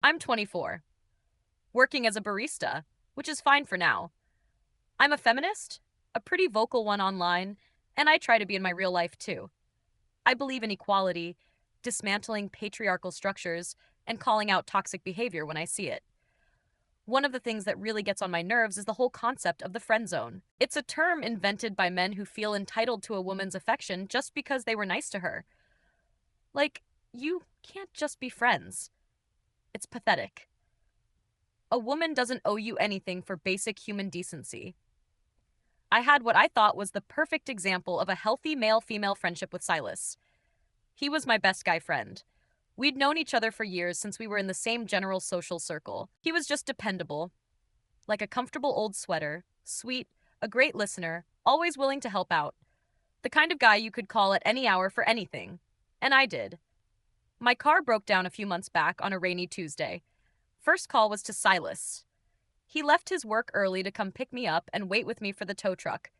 I'm 24, working as a barista, which is fine for now. I'm a feminist, a pretty vocal one online, and I try to be in my real life too. I believe in equality, dismantling patriarchal structures, and calling out toxic behavior when I see it. One of the things that really gets on my nerves is the whole concept of the friend zone. It's a term invented by men who feel entitled to a woman's affection just because they were nice to her. Like, you can't just be friends. It's pathetic. A woman doesn't owe you anything for basic human decency. I had what I thought was the perfect example of a healthy male-female friendship with Silas. He was my best guy friend. We'd known each other for years since we were in the same general social circle. He was just dependable, like a comfortable old sweater, sweet, a great listener, always willing to help out. The kind of guy you could call at any hour for anything. And I did. My car broke down a few months back on a rainy Tuesday. First call was to Silas. He left his work early to come pick me up and wait with me for the tow truck.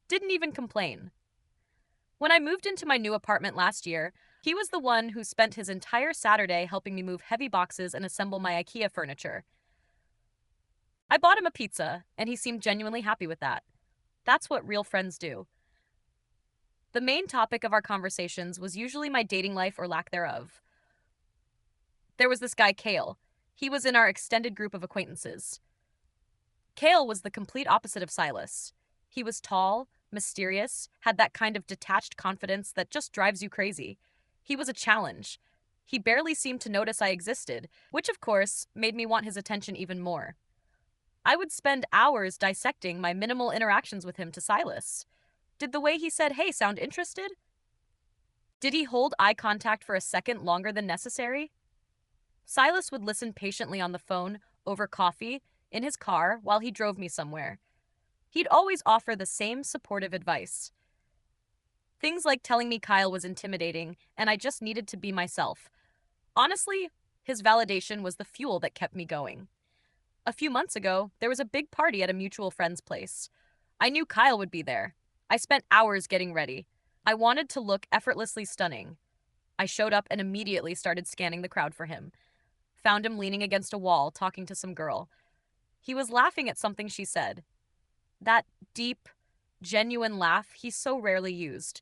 Didn't even complain. When I moved into my new apartment last year, he was the one who spent his entire Saturday helping me move heavy boxes and assemble my IKEA furniture. I bought him a pizza, and he seemed genuinely happy with that. That's what real friends do. The main topic of our conversations was usually my dating life or lack thereof. There was this guy, Kale. He was in our extended group of acquaintances. Kale was the complete opposite of Silas. He was tall, mysterious, had that kind of detached confidence that just drives you crazy. He was a challenge. He barely seemed to notice I existed, which of course made me want his attention even more. I would spend hours dissecting my minimal interactions with him to Silas. Did the way he said hey sound interested? Did he hold eye contact for a second longer than necessary? Silas would listen patiently on the phone, over coffee, in his car, while he drove me somewhere. He'd always offer the same supportive advice. Things like telling me Kyle was intimidating and I just needed to be myself. Honestly, his validation was the fuel that kept me going. A few months ago, there was a big party at a mutual friend's place. I knew Kyle would be there. I spent hours getting ready. I wanted to look effortlessly stunning. I showed up and immediately started scanning the crowd for him. Found him leaning against a wall, talking to some girl. He was laughing at something she said. That deep, genuine laugh he so rarely used.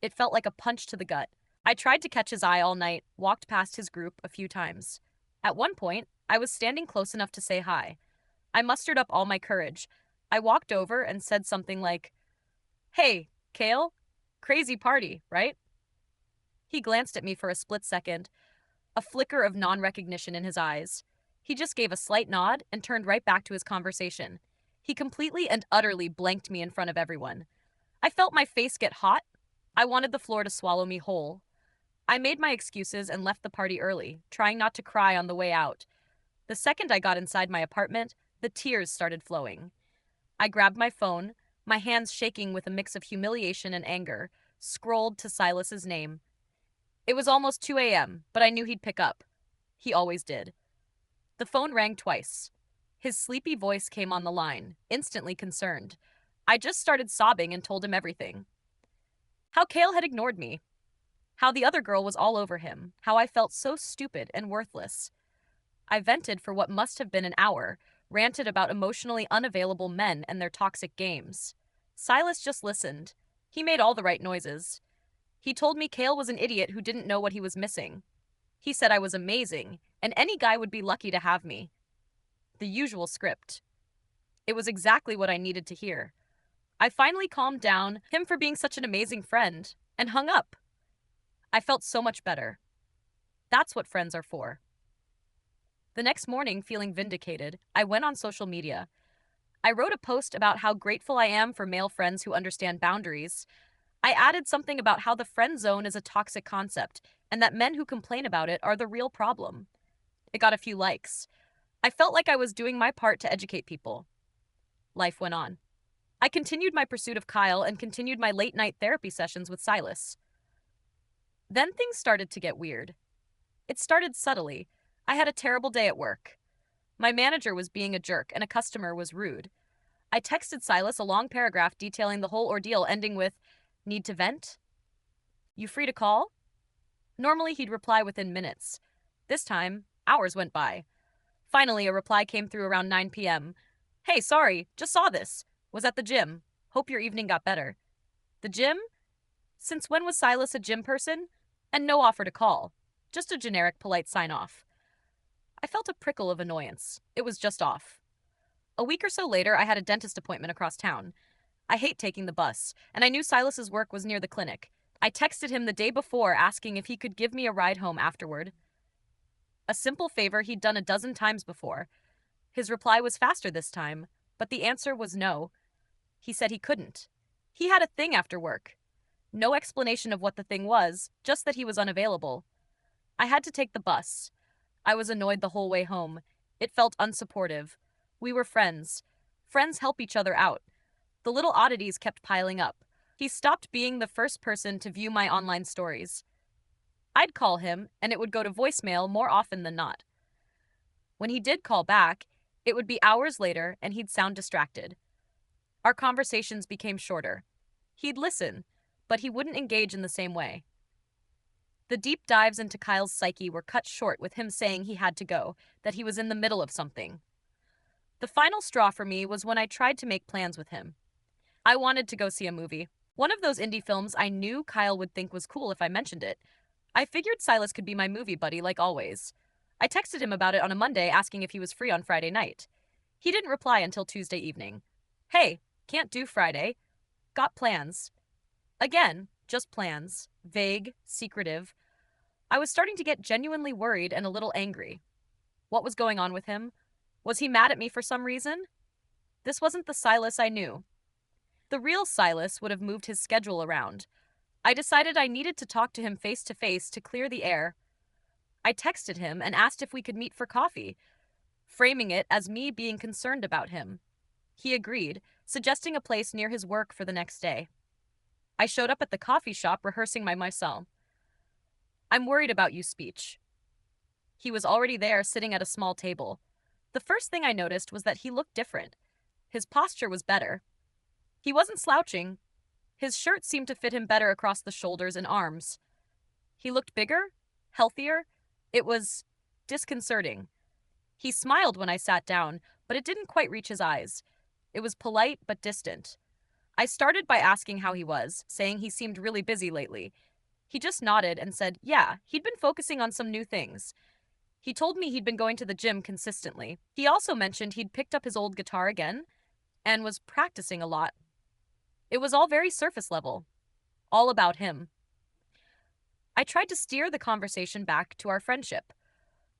It felt like a punch to the gut. I tried to catch his eye all night, walked past his group a few times. At one point, I was standing close enough to say hi. I mustered up all my courage. I walked over and said something like, "Hey, Kale, crazy party, right?" He glanced at me for a split second, a flicker of non-recognition in his eyes. He just gave a slight nod and turned right back to his conversation. He completely and utterly blanked me in front of everyone. I felt my face get hot. I wanted the floor to swallow me whole. I made my excuses and left the party early, trying not to cry on the way out. The second I got inside my apartment, the tears started flowing. I grabbed my phone, my hands shaking with a mix of humiliation and anger, scrolled to Silas's name. It was almost 2 a.m., but I knew he'd pick up. He always did. The phone rang twice. His sleepy voice came on the line, instantly concerned. I just started sobbing and told him everything. How Kale had ignored me. How the other girl was all over him. How I felt so stupid and worthless. I vented for what must have been an hour, ranted about emotionally unavailable men and their toxic games. Silas just listened. He made all the right noises. He told me Kale was an idiot who didn't know what he was missing. He said I was amazing, and any guy would be lucky to have me. The usual script. It was exactly what I needed to hear. I finally calmed down, him for being such an amazing friend, and hung up. I felt so much better. That's what friends are for. The next morning, feeling vindicated, I went on social media. I wrote a post about how grateful I am for male friends who understand boundaries. I added something about how the friend zone is a toxic concept and that men who complain about it are the real problem. It got a few likes. I felt like I was doing my part to educate people. Life went on. I continued my pursuit of Kyle and continued my late-night therapy sessions with Silas. Then things started to get weird. It started subtly. I had a terrible day at work. My manager was being a jerk and a customer was rude. I texted Silas a long paragraph detailing the whole ordeal, ending with, "Need to vent? You free to call?" Normally he'd reply within minutes. This time, Hours went by. Finally, a reply came through around 9 p.m. Hey, sorry, just saw this. Was at the gym. Hope your evening got better. The gym? Since when was Silas a gym person? And no offer to call. Just a generic polite sign off. I felt a prickle of annoyance. It was just off. A week or so later, I had a dentist appointment across town. I hate taking the bus, and I knew Silas's work was near the clinic. I texted him the day before asking if he could give me a ride home afterward. A simple favor he'd done a dozen times before. His reply was faster this time, but the answer was no. He said he couldn't. He had a thing after work. No explanation of what the thing was, just that he was unavailable. I had to take the bus. I was annoyed the whole way home. It felt unsupportive. We were friends. Friends help each other out. The little oddities kept piling up. He stopped being the first person to view my online stories. I'd call him, and it would go to voicemail more often than not. When he did call back, it would be hours later, and he'd sound distracted. Our conversations became shorter. He'd listen, but he wouldn't engage in the same way. The deep dives into Kyle's psyche were cut short with him saying he had to go, that he was in the middle of something. The final straw for me was when I tried to make plans with him. I wanted to go see a movie. One of those indie films I knew Kyle would think was cool if I mentioned it. I figured Silas could be my movie buddy like always. I texted him about it on a Monday asking if he was free on Friday night. He didn't reply until Tuesday evening. Hey, can't do Friday. Got plans. Again, just plans. Vague, secretive. I was starting to get genuinely worried and a little angry. What was going on with him? Was he mad at me for some reason? This wasn't the Silas I knew. The real Silas would have moved his schedule around. I decided I needed to talk to him face to face to clear the air. I texted him and asked if we could meet for coffee, framing it as me being concerned about him. He agreed, suggesting a place near his work for the next day. I showed up at the coffee shop rehearsing my myself. I'm worried about you speech. He was already there sitting at a small table. The first thing I noticed was that he looked different. His posture was better. He wasn't slouching. His shirt seemed to fit him better across the shoulders and arms. He looked bigger, healthier. It was disconcerting. He smiled when I sat down, but it didn't quite reach his eyes. It was polite but distant. I started by asking how he was, saying he seemed really busy lately. He just nodded and said, yeah, he'd been focusing on some new things. He told me he'd been going to the gym consistently. He also mentioned he'd picked up his old guitar again and was practicing a lot. It was all very surface level, all about him. I tried to steer the conversation back to our friendship.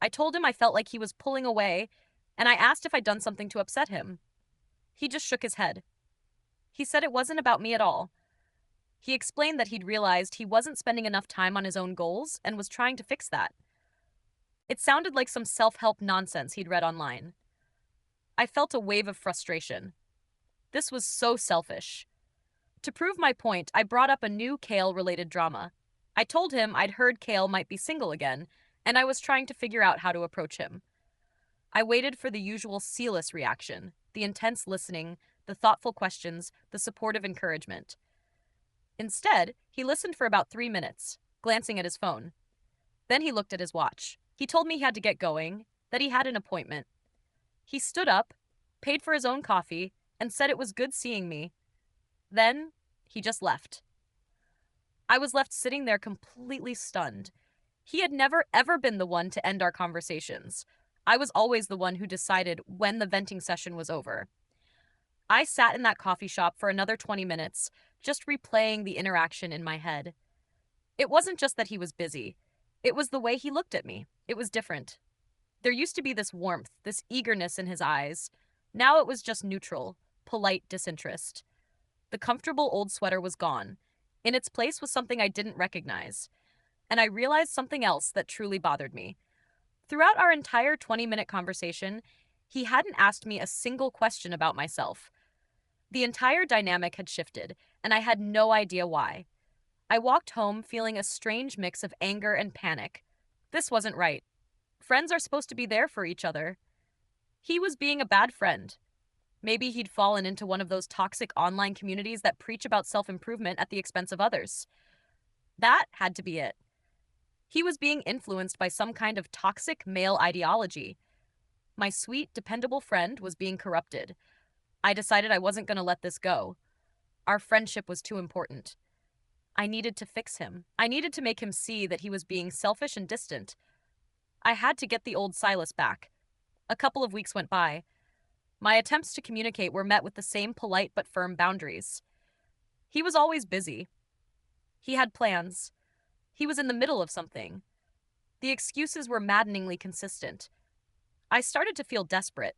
I told him I felt like he was pulling away, and I asked if I'd done something to upset him. He just shook his head. He said it wasn't about me at all. He explained that he'd realized he wasn't spending enough time on his own goals and was trying to fix that. It sounded like some self-help nonsense he'd read online. I felt a wave of frustration. This was so selfish. To prove my point, I brought up a new Kale-related drama. I told him I'd heard Kale might be single again, and I was trying to figure out how to approach him. I waited for the usual Silas reaction, the intense listening, the thoughtful questions, the supportive encouragement. Instead, he listened for about 3 minutes, glancing at his phone. Then he looked at his watch. He told me he had to get going, that he had an appointment. He stood up, paid for his own coffee, and said it was good seeing me. Then, he just left. I was left sitting there completely stunned. He had never, ever been the one to end our conversations. I was always the one who decided when the venting session was over. I sat in that coffee shop for another 20 minutes, just replaying the interaction in my head. It wasn't just that he was busy. It was the way he looked at me. It was different. There used to be this warmth, this eagerness in his eyes. Now it was just neutral, polite disinterest. The comfortable old sweater was gone. In its place was something I didn't recognize. And I realized something else that truly bothered me. Throughout our entire 20-minute conversation, he hadn't asked me a single question about myself. The entire dynamic had shifted, and I had no idea why. I walked home feeling a strange mix of anger and panic. This wasn't right. Friends are supposed to be there for each other. He was being a bad friend. Maybe he'd fallen into one of those toxic online communities that preach about self-improvement at the expense of others. That had to be it. He was being influenced by some kind of toxic male ideology. My sweet, dependable friend was being corrupted. I decided I wasn't going to let this go. Our friendship was too important. I needed to fix him. I needed to make him see that he was being selfish and distant. I had to get the old Silas back. A couple of weeks went by. My attempts to communicate were met with the same polite but firm boundaries. He was always busy. He had plans. He was in the middle of something. The excuses were maddeningly consistent. I started to feel desperate.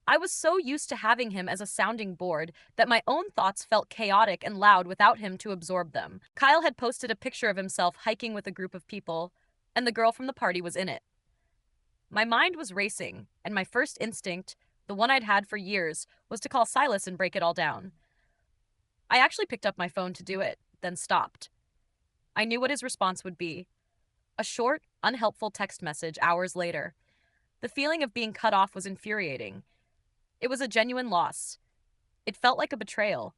I was so used to having him as a sounding board that my own thoughts felt chaotic and loud without him to absorb them. Kyle had posted a picture of himself hiking with a group of people, and the girl from the party was in it. My mind was racing, and my first instinct, the one I'd had for years, was to call Silas and break it all down. I actually picked up my phone to do it, then stopped. I knew what his response would be. A short, unhelpful text message hours later. The feeling of being cut off was infuriating. It was a genuine loss. It felt like a betrayal.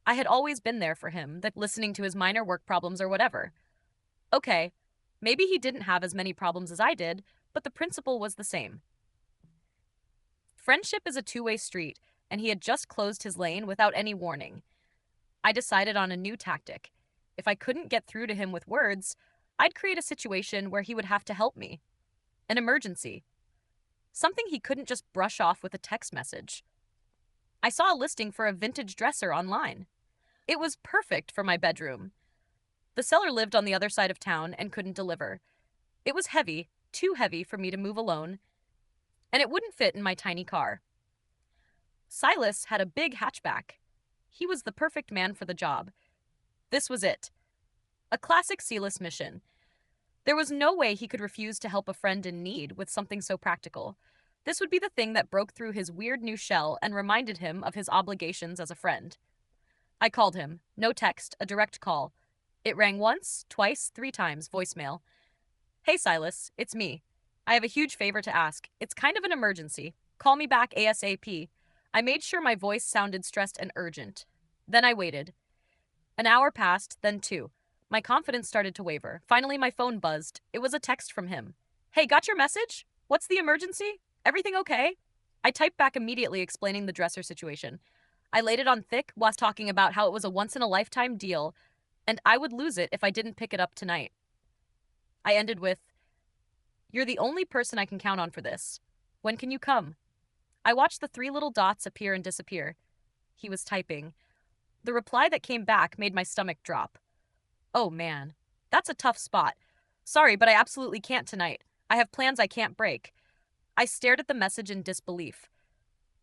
I had always been there for him, that listening to his minor work problems or whatever. Okay, maybe he didn't have as many problems as I did, but the principle was the same. Friendship is a two-way street, and he had just closed his lane without any warning. I decided on a new tactic. If I couldn't get through to him with words, I'd create a situation where he would have to help me. An emergency. Something he couldn't just brush off with a text message. I saw a listing for a vintage dresser online. It was perfect for my bedroom. The seller lived on the other side of town and couldn't deliver. It was heavy, too heavy for me to move alone, and it wouldn't fit in my tiny car. Silas had a big hatchback. He was the perfect man for the job. This was it. A classic Silas mission. There was no way he could refuse to help a friend in need with something so practical. This would be the thing that broke through his weird new shell and reminded him of his obligations as a friend. I called him. No text, a direct call. It rang once, twice, 3 times, voicemail. Hey Silas, it's me. I have a huge favor to ask. It's kind of an emergency. Call me back ASAP. I made sure my voice sounded stressed and urgent. Then I waited. An hour passed, then 2. My confidence started to waver. Finally, my phone buzzed. It was a text from him. Hey, got your message? What's the emergency? Everything okay? I typed back immediately explaining the dresser situation. I laid it on thick while talking about how it was a once-in-a-lifetime deal, and I would lose it if I didn't pick it up tonight. I ended with, "You're the only person I can count on for this. When can you come?" I watched the 3 little dots appear and disappear. He was typing. The reply that came back made my stomach drop. Oh man, that's a tough spot. Sorry, but I absolutely can't tonight. I have plans I can't break. I stared at the message in disbelief.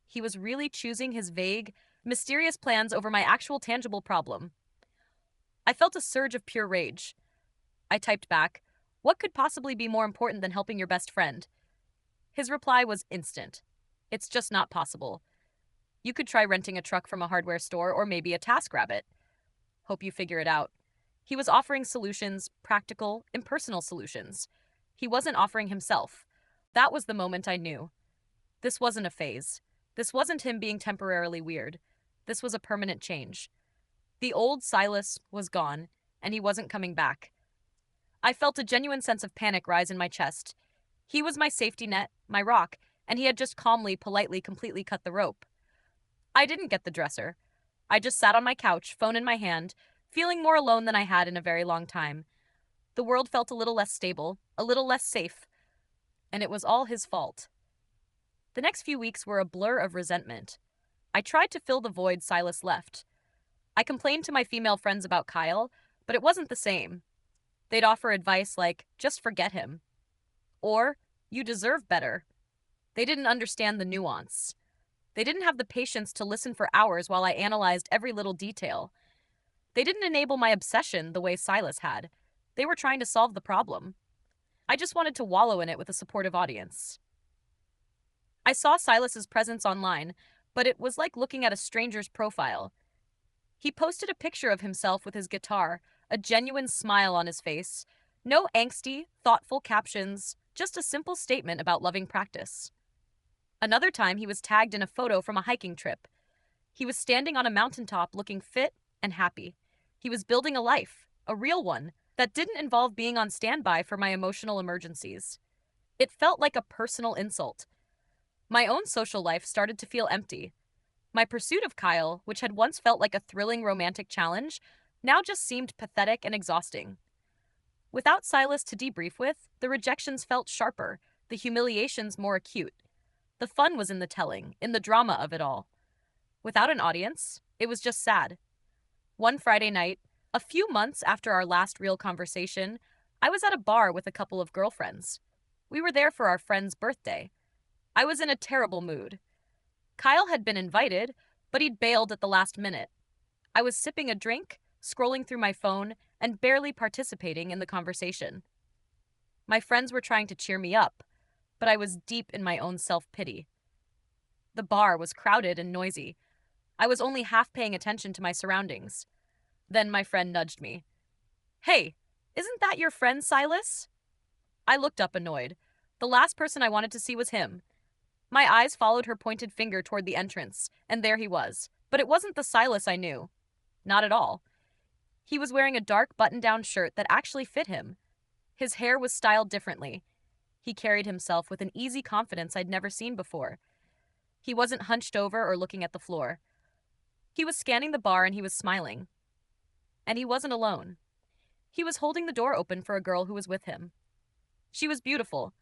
He was really choosing his vague, mysterious plans over my actual tangible problem. I felt a surge of pure rage. I typed back, "What could possibly be more important than helping your best friend?" His reply was instant. "It's just not possible. You could try renting a truck from a hardware store or maybe a TaskRabbit. Hope you figure it out." He was offering solutions, practical, impersonal solutions. He wasn't offering himself. That was the moment I knew. This wasn't a phase. This wasn't him being temporarily weird. This was a permanent change. The old Silas was gone, and he wasn't coming back. I felt a genuine sense of panic rise in my chest. He was my safety net, my rock, and he had just calmly, politely, completely cut the rope. I didn't get the dresser. I just sat on my couch, phone in my hand, feeling more alone than I had in a very long time. The world felt a little less stable, a little less safe, and it was all his fault. The next few weeks were a blur of resentment. I tried to fill the void Silas left. I complained to my female friends about Kyle, but it wasn't the same. They'd offer advice like, "Just forget him," or "You deserve better." They didn't understand the nuance. They didn't have the patience to listen for hours while I analyzed every little detail. They didn't enable my obsession the way Silas had. They were trying to solve the problem. I just wanted to wallow in it with a supportive audience. I saw Silas's presence online, but it was like looking at a stranger's profile. He posted a picture of himself with his guitar, a genuine smile on his face. No angsty, thoughtful captions, just a simple statement about loving practice. Another time he was tagged in a photo from a hiking trip. He was standing on a mountaintop looking fit and happy. He was building a life, a real one, that didn't involve being on standby for my emotional emergencies. It felt like a personal insult. My own social life started to feel empty. My pursuit of Kyle, which had once felt like a thrilling romantic challenge, now just seemed pathetic and exhausting. Without Silas to debrief with, the rejections felt sharper, the humiliations more acute. The fun was in the telling, in the drama of it all. Without an audience, it was just sad. One Friday night, a few months after our last real conversation, I was at a bar with a couple of girlfriends. We were there for our friend's birthday. I was in a terrible mood. Kyle had been invited, but he'd bailed at the last minute. I was sipping a drink, scrolling through my phone, and barely participating in the conversation. My friends were trying to cheer me up, but I was deep in my own self-pity. The bar was crowded and noisy. I was only half paying attention to my surroundings. Then my friend nudged me. "Hey, isn't that your friend Silas?" I looked up annoyed. The last person I wanted to see was him. My eyes followed her pointed finger toward the entrance, and there he was. But it wasn't the Silas I knew. Not at all. He was wearing a dark button-down shirt that actually fit him. His hair was styled differently. He carried himself with an easy confidence I'd never seen before. He wasn't hunched over or looking at the floor. He was scanning the bar and he was smiling. And he wasn't alone. He was holding the door open for a girl who was with him. She was beautiful,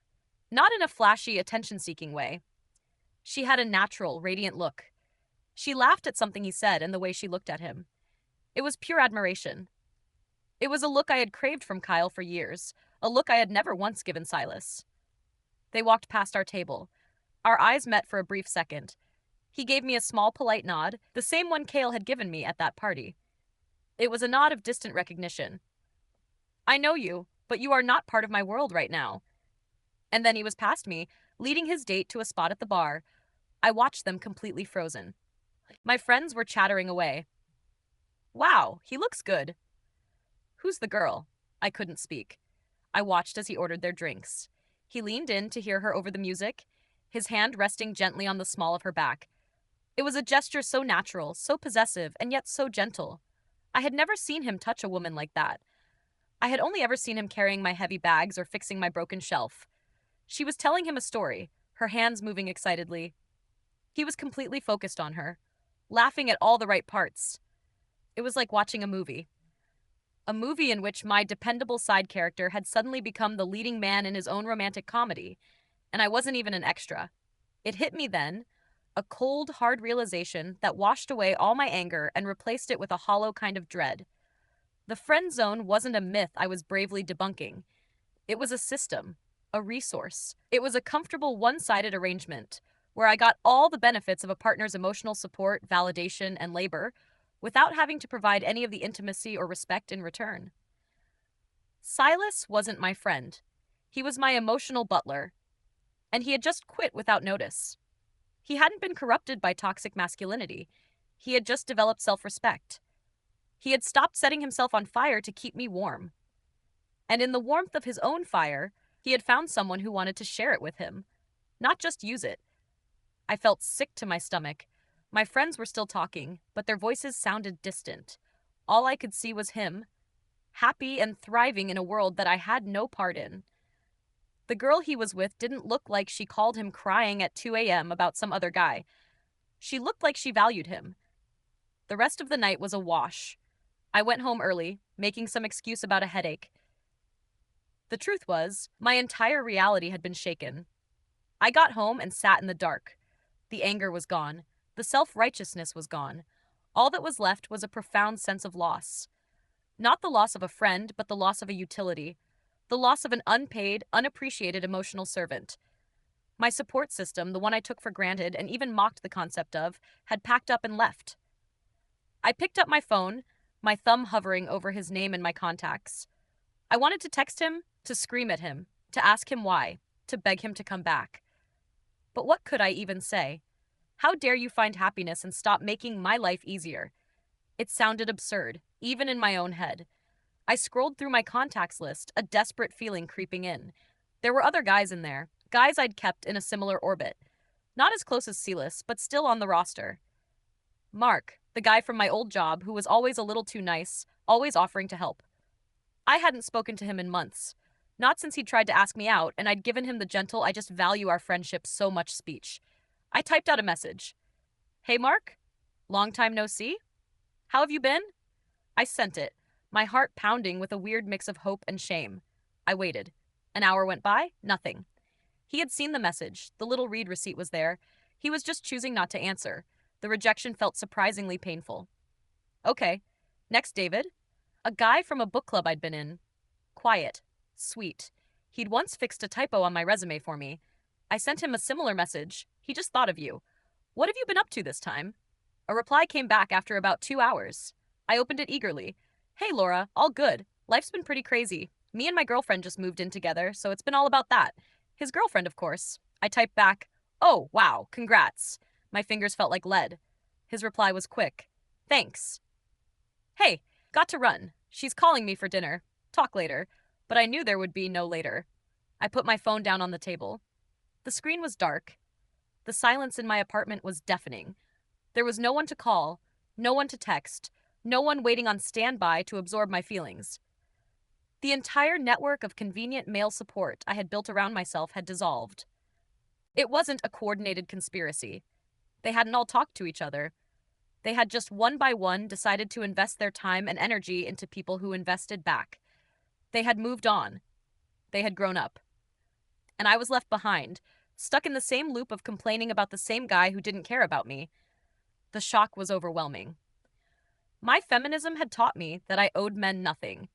not in a flashy, attention-seeking way. She had a natural, radiant look. She laughed at something he said and the way she looked at him. It was pure admiration. It was a look I had craved from Kyle for years, a look I had never once given Silas. They walked past our table. Our eyes met for a brief second. He gave me a small, polite nod, the same one Kale had given me at that party. It was a nod of distant recognition. "I know you, but you are not part of my world right now." And then he was past me, leading his date to a spot at the bar. I watched them completely frozen. My friends were chattering away. "Wow, he looks good." "Who's the girl?" I couldn't speak. I watched as he ordered their drinks. He leaned in to hear her over the music, his hand resting gently on the small of her back. It was a gesture so natural, so possessive, and yet so gentle. I had never seen him touch a woman like that. I had only ever seen him carrying my heavy bags or fixing my broken shelf. She was telling him a story, her hands moving excitedly. He was completely focused on her, laughing at all the right parts. It was like watching a movie. A movie in which my dependable side character had suddenly become the leading man in his own romantic comedy, and I wasn't even an extra. It hit me then, a cold, hard realization that washed away all my anger and replaced it with a hollow kind of dread. The friend zone wasn't a myth I was bravely debunking. It was a system, a resource. It was a comfortable one-sided arrangement where I got all the benefits of a partner's emotional support, validation, and labor without having to provide any of the intimacy or respect in return. Silas wasn't my friend. He was my emotional butler, and he had just quit without notice. He hadn't been corrupted by toxic masculinity. He had just developed self-respect. He had stopped setting himself on fire to keep me warm. And in the warmth of his own fire, he had found someone who wanted to share it with him, not just use it. I felt sick to my stomach. My friends were still talking, but their voices sounded distant. All I could see was him, happy and thriving in a world that I had no part in. The girl he was with didn't look like she called him crying at 2 a.m. about some other guy. She looked like she valued him. The rest of the night was a wash. I went home early, making some excuse about a headache. The truth was, my entire reality had been shaken. I got home and sat in the dark. The anger was gone. The self-righteousness was gone. All that was left was a profound sense of loss. Not the loss of a friend, but the loss of a utility. The loss of an unpaid, unappreciated emotional servant. My support system, the one I took for granted and even mocked the concept of, had packed up and left. I picked up my phone, my thumb hovering over his name and my contacts. I wanted to text him, to scream at him, to ask him why, to beg him to come back. But what could I even say? How dare you find happiness and stop making my life easier? It sounded absurd, even in my own head. I scrolled through my contacts list, a desperate feeling creeping in. There were other guys in there, guys I'd kept in a similar orbit. Not as close as Silas, but still on the roster. Mark, the guy from my old job who was always a little too nice, always offering to help. I hadn't spoken to him in months. Not since he'd tried to ask me out, and I'd given him the gentle, I just value our friendship so much speech. I typed out a message. Hey, Mark? Long time no see? How have you been? I sent it, my heart pounding with a weird mix of hope and shame. I waited. An hour went by, nothing. He had seen the message, the little read receipt was there. He was just choosing not to answer. The rejection felt surprisingly painful. Okay. Next, David. A guy from a book club I'd been in. Quiet. Sweet. He'd once fixed a typo on my resume for me. I sent him a similar message. He just thought of you. What have you been up to this time? A reply came back after about 2 hours. I opened it eagerly. Hey, Laura, all good. Life's been pretty crazy. Me and my girlfriend just moved in together, so it's been all about that. His girlfriend, of course. I typed back, oh, wow, congrats. My fingers felt like lead. His reply was quick. Thanks. Hey, got to run. She's calling me for dinner. Talk later. But I knew there would be no later. I put my phone down on the table. The screen was dark. The silence in my apartment was deafening. There was no one to call, no one to text, no one waiting on standby to absorb my feelings. The entire network of convenient male support I had built around myself had dissolved. It wasn't a coordinated conspiracy. They hadn't all talked to each other. They had just one by one decided to invest their time and energy into people who invested back. They had moved on. They had grown up. And I was left behind, stuck in the same loop of complaining about the same guy who didn't care about me. The shock was overwhelming. My feminism had taught me that I owed men nothing.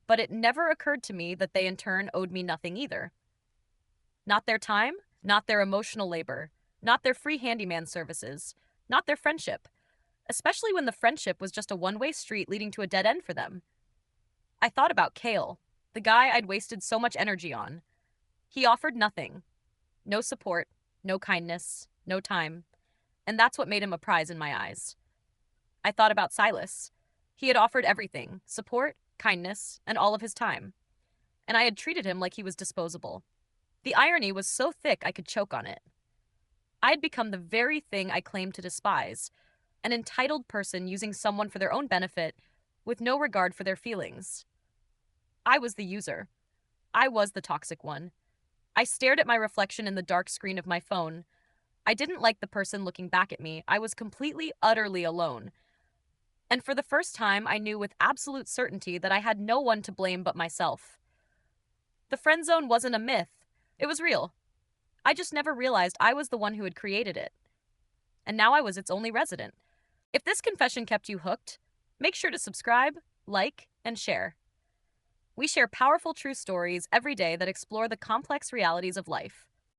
But it never occurred to me that they in turn owed me nothing either. Not their time, not their emotional labor, not their free handyman services, not their friendship, especially when the friendship was just a one-way street leading to a dead end for them. I thought about Kale, the guy I'd wasted so much energy on. He offered nothing. No support, no kindness, no time. And that's what made him a prize in my eyes. I thought about Silas. He had offered everything, support, kindness, and all of his time. And I had treated him like he was disposable. The irony was so thick I could choke on it. I had become the very thing I claimed to despise, an entitled person using someone for their own benefit with no regard for their feelings. I was the user. I was the toxic one. I stared at my reflection in the dark screen of my phone. I didn't like the person looking back at me. I was completely, utterly alone. And for the first time, I knew with absolute certainty that I had no one to blame but myself. The friend zone wasn't a myth. It was real. I just never realized I was the one who had created it. And now I was its only resident. If this confession kept you hooked, make sure to subscribe, like, and share. We share powerful true stories every day that explore the complex realities of life.